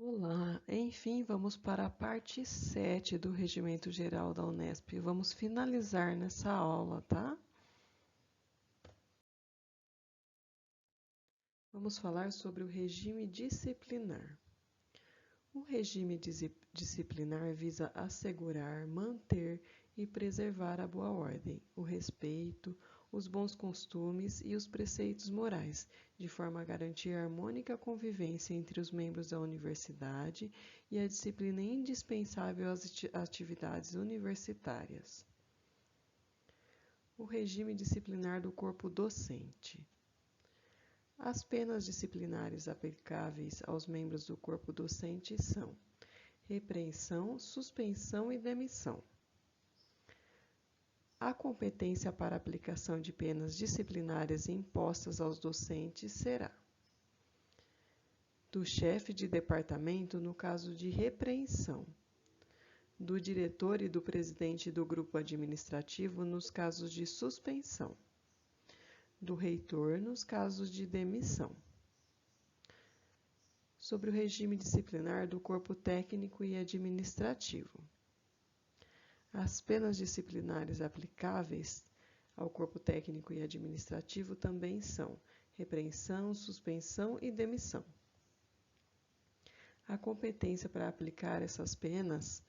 Olá, enfim, vamos para a parte 7 do Regimento Geral da Unesp. Vamos finalizar nessa aula, tá? Vamos falar sobre o regime disciplinar. O regime disciplinar visa assegurar, manter e preservar a boa ordem, o respeito, os bons costumes e os preceitos morais, de forma a garantir a harmônica convivência entre os membros da universidade e a disciplina indispensável às atividades universitárias. O regime disciplinar do corpo docente. As penas disciplinares aplicáveis aos membros do corpo docente são repreensão, suspensão e demissão. A competência para aplicação de penas disciplinares impostas aos docentes será do chefe de departamento no caso de repreensão, do diretor e do presidente do grupo administrativo nos casos de suspensão, do reitor nos casos de demissão. Sobre o regime disciplinar do corpo técnico e administrativo. As penas disciplinares aplicáveis ao corpo técnico e administrativo também são repreensão, suspensão e demissão. A competência para aplicar essas penas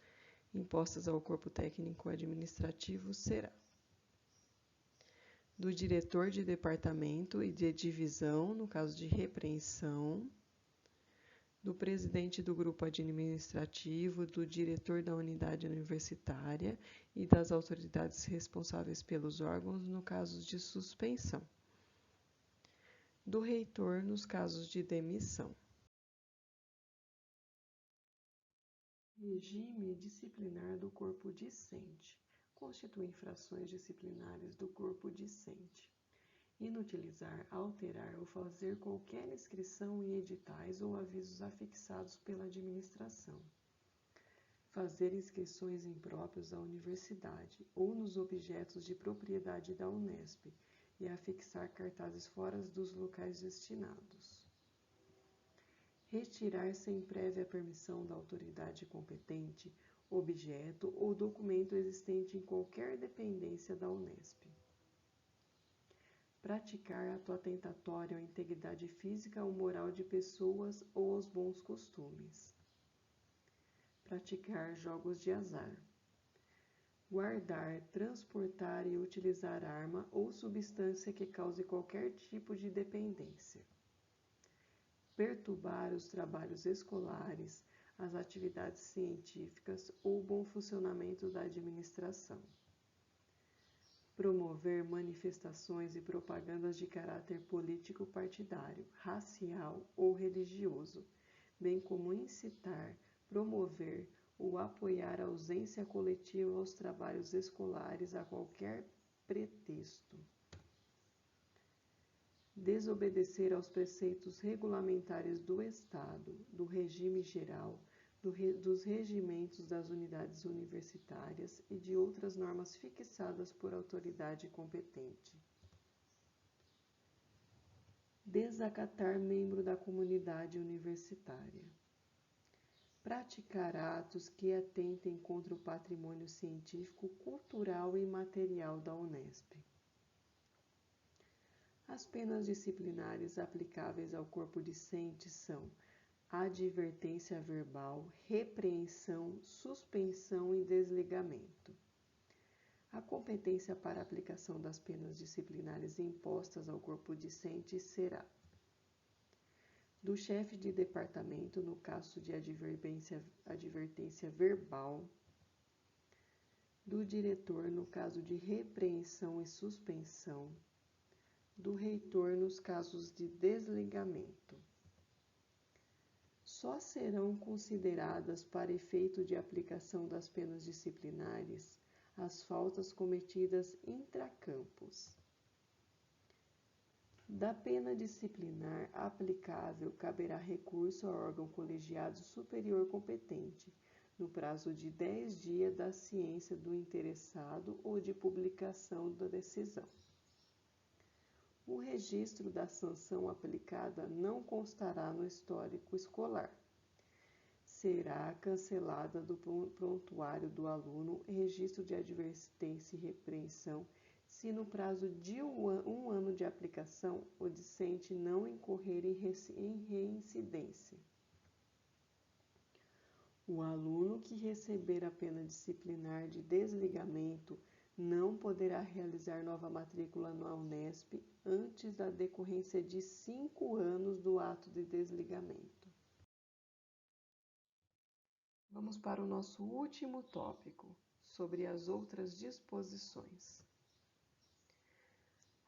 impostas ao corpo técnico e administrativo será do diretor de departamento e de divisão, no caso de repreensão, do presidente do grupo administrativo, do diretor da unidade universitária e das autoridades responsáveis pelos órgãos no caso de suspensão, do reitor nos casos de demissão. Regime disciplinar do corpo discente. Constitui infrações disciplinares do corpo discente. Inutilizar, alterar ou fazer qualquer inscrição em editais ou avisos afixados pela administração. Fazer inscrições impróprios à universidade ou nos objetos de propriedade da Unesp e afixar cartazes fora dos locais destinados. Retirar sem prévia permissão da autoridade competente objeto ou documento existente em qualquer dependência da Unesp. Praticar ato atentatório à integridade física ou moral de pessoas ou aos bons costumes. Praticar jogos de azar. Guardar, transportar e utilizar arma ou substância que cause qualquer tipo de dependência. Perturbar os trabalhos escolares, as atividades científicas ou o bom funcionamento da administração. Promover manifestações e propagandas de caráter político partidário, racial ou religioso, bem como incitar, promover ou apoiar a ausência coletiva aos trabalhos escolares a qualquer pretexto. Desobedecer aos preceitos regulamentares do Estado, do regime geral, dos regimentos das unidades universitárias e de outras normas fixadas por autoridade competente. Desacatar membro da comunidade universitária. Praticar atos que atentem contra o patrimônio científico, cultural e material da Unesp. As penas disciplinares aplicáveis ao corpo discente são advertência verbal, repreensão, suspensão e desligamento. A competência para a aplicação das penas disciplinares impostas ao corpo discente será do chefe de departamento no caso de advertência verbal, do diretor no caso de repreensão e suspensão, do reitor nos casos de desligamento. Só serão consideradas para efeito de aplicação das penas disciplinares as faltas cometidas intracampus. Da pena disciplinar aplicável caberá recurso ao órgão colegiado superior competente, no prazo de 10 dias da ciência do interessado ou de publicação da decisão. O registro da sanção aplicada não constará no histórico escolar. será cancelada do prontuário do aluno registro de advertência e repreensão se no prazo de um ano de aplicação o discente não incorrer em reincidência. O aluno que receber a pena disciplinar de desligamento não poderá realizar nova matrícula na Unesp antes da decorrência de 5 anos do ato de desligamento. Vamos para o nosso último tópico, sobre as outras disposições.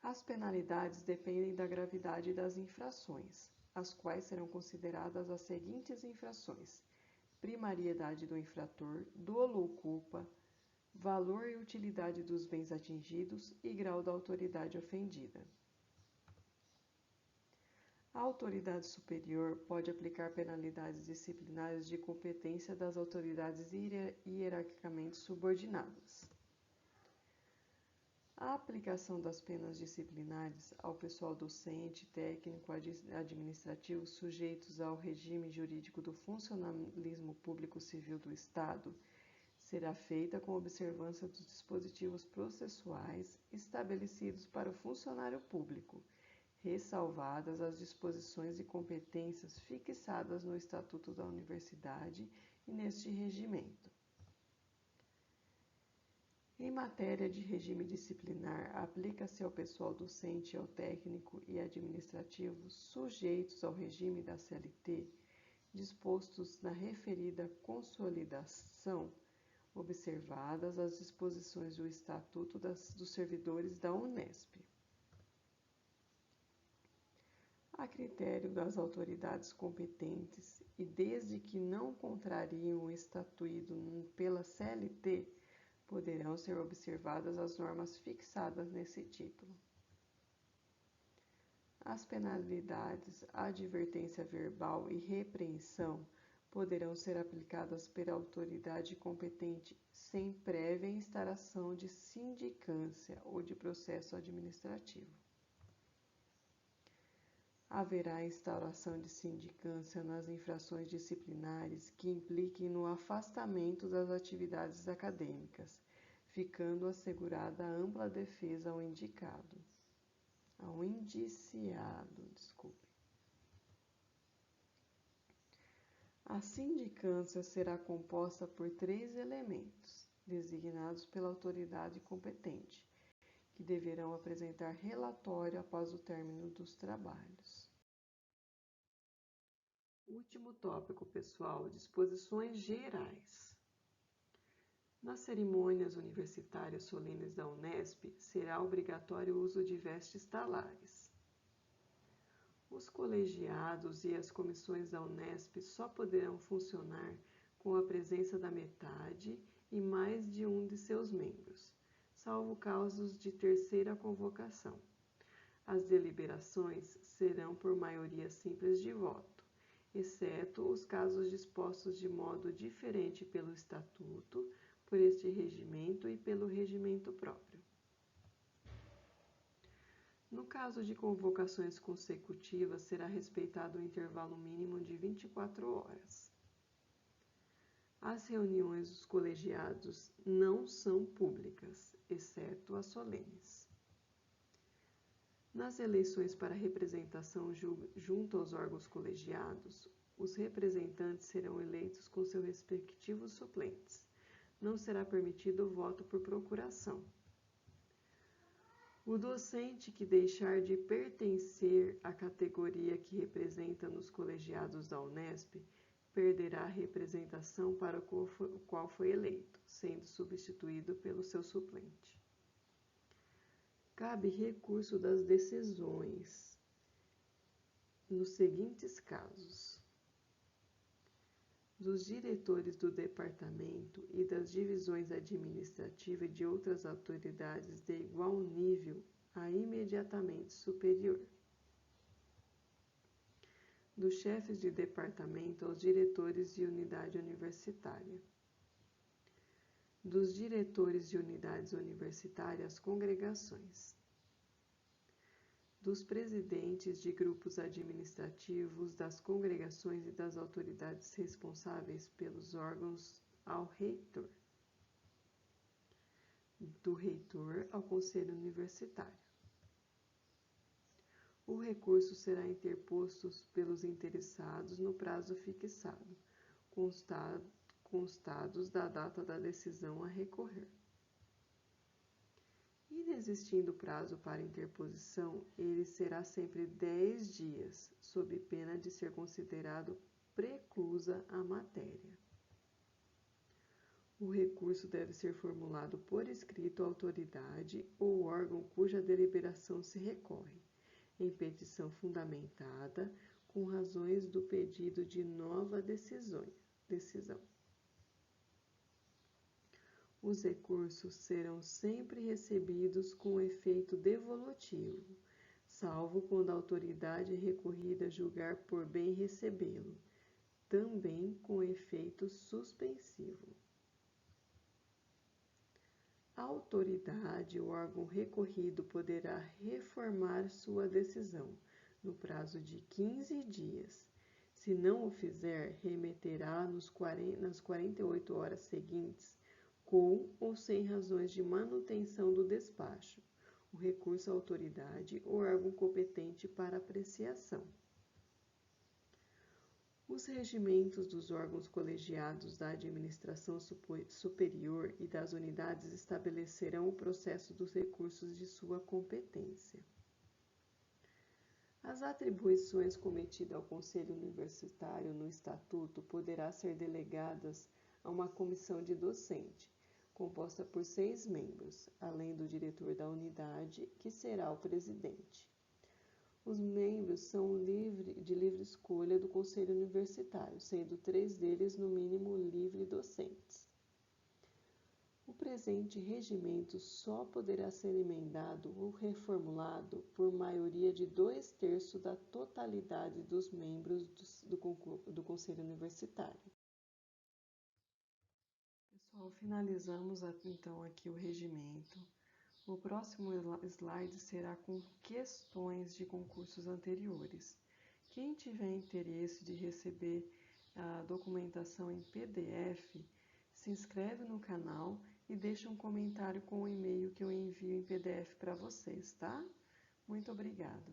As penalidades dependem da gravidade das infrações, as quais serão consideradas as seguintes infrações: primariedade do infrator, dolo ou culpa, valor e utilidade dos bens atingidos e grau da autoridade ofendida. A autoridade superior pode aplicar penalidades disciplinares de competência das autoridades hierarquicamente subordinadas. A aplicação das penas disciplinares ao pessoal docente, técnico, administrativo sujeitos ao regime jurídico do funcionalismo público civil do Estado será feita com observância dos dispositivos processuais estabelecidos para o funcionário público, ressalvadas as disposições e competências fixadas no Estatuto da Universidade e neste regimento. Em matéria de regime disciplinar, aplica-se ao pessoal docente e ao técnico e administrativo sujeitos ao regime da CLT, dispostos na referida consolidação, observadas as disposições do Estatuto dos Servidores da Unesp. A critério das autoridades competentes e desde que não contrariem o estatuído pela CLT, poderão ser observadas as normas fixadas nesse título. As penalidades, advertência verbal e repreensão poderão ser aplicadas pela autoridade competente sem prévia instauração de sindicância ou de processo administrativo. Haverá instauração de sindicância nas infrações disciplinares que impliquem no afastamento das atividades acadêmicas, ficando assegurada ampla defesa ao indiciado. A sindicância será composta por 3 elementos, designados pela autoridade competente, que deverão apresentar relatório após o término dos trabalhos. Último tópico, pessoal: disposições gerais. Nas cerimônias universitárias solenes da Unesp, será obrigatório o uso de vestes talares. Os colegiados e as comissões da Unesp só poderão funcionar com a presença da metade e mais de um de seus membros, salvo casos de terceira convocação. As deliberações serão por maioria simples de voto, exceto os casos dispostos de modo diferente pelo Estatuto, por este regimento e pelo regimento próprio. No caso de convocações consecutivas, será respeitado o intervalo mínimo de 24 horas. As reuniões dos colegiados não são públicas, exceto as solenes. Nas eleições para representação junto aos órgãos colegiados, os representantes serão eleitos com seus respectivos suplentes. Não será permitido o voto por procuração. O docente que deixar de pertencer à categoria que representa nos colegiados da Unesp perderá a representação para o qual foi eleito, sendo substituído pelo seu suplente. Cabe recurso das decisões nos seguintes casos: dos diretores do departamento e das divisões administrativa e de outras autoridades de igual nível a imediatamente superior, dos chefes de departamento aos diretores de unidade universitária, dos diretores de unidades universitárias às congregações, dos presidentes de grupos administrativos, das congregações e das autoridades responsáveis pelos órgãos ao reitor, do reitor ao conselho universitário. O recurso será interposto pelos interessados no prazo fixado, constados da data da decisão a recorrer. Inexistindo prazo para interposição, ele será sempre 10 dias, sob pena de ser considerado preclusa a matéria. O recurso deve ser formulado por escrito à autoridade ou órgão cuja deliberação se recorre, em petição fundamentada, com razões do pedido de nova decisão. Os recursos serão sempre recebidos com efeito devolutivo, salvo quando a autoridade recorrida julgar por bem recebê-lo, também com efeito suspensivo. A autoridade ou órgão recorrido poderá reformar sua decisão no prazo de 15 dias. Se não o fizer, remeterá nas 48 horas seguintes, com ou sem razões de manutenção do despacho, o recurso à autoridade ou órgão competente para apreciação. Os regimentos dos órgãos colegiados da administração superior e das unidades estabelecerão o processo dos recursos de sua competência. As atribuições cometidas ao Conselho Universitário no Estatuto poderá ser delegadas a uma comissão de docente, composta por 6 membros, além do diretor da unidade, que será o presidente. Os membros são de livre escolha do Conselho Universitário, sendo 3 deles, no mínimo, livre-docentes. O presente regimento só poderá ser emendado ou reformulado por maioria de 2/3 da totalidade dos membros do Conselho Universitário. Pessoal, finalizamos então aqui o regimento. O próximo slide será com questões de concursos anteriores. Quem tiver interesse de receber a documentação em PDF, se inscreve no canal e deixa um comentário com o e-mail que eu envio em PDF para vocês, tá? Muito obrigada!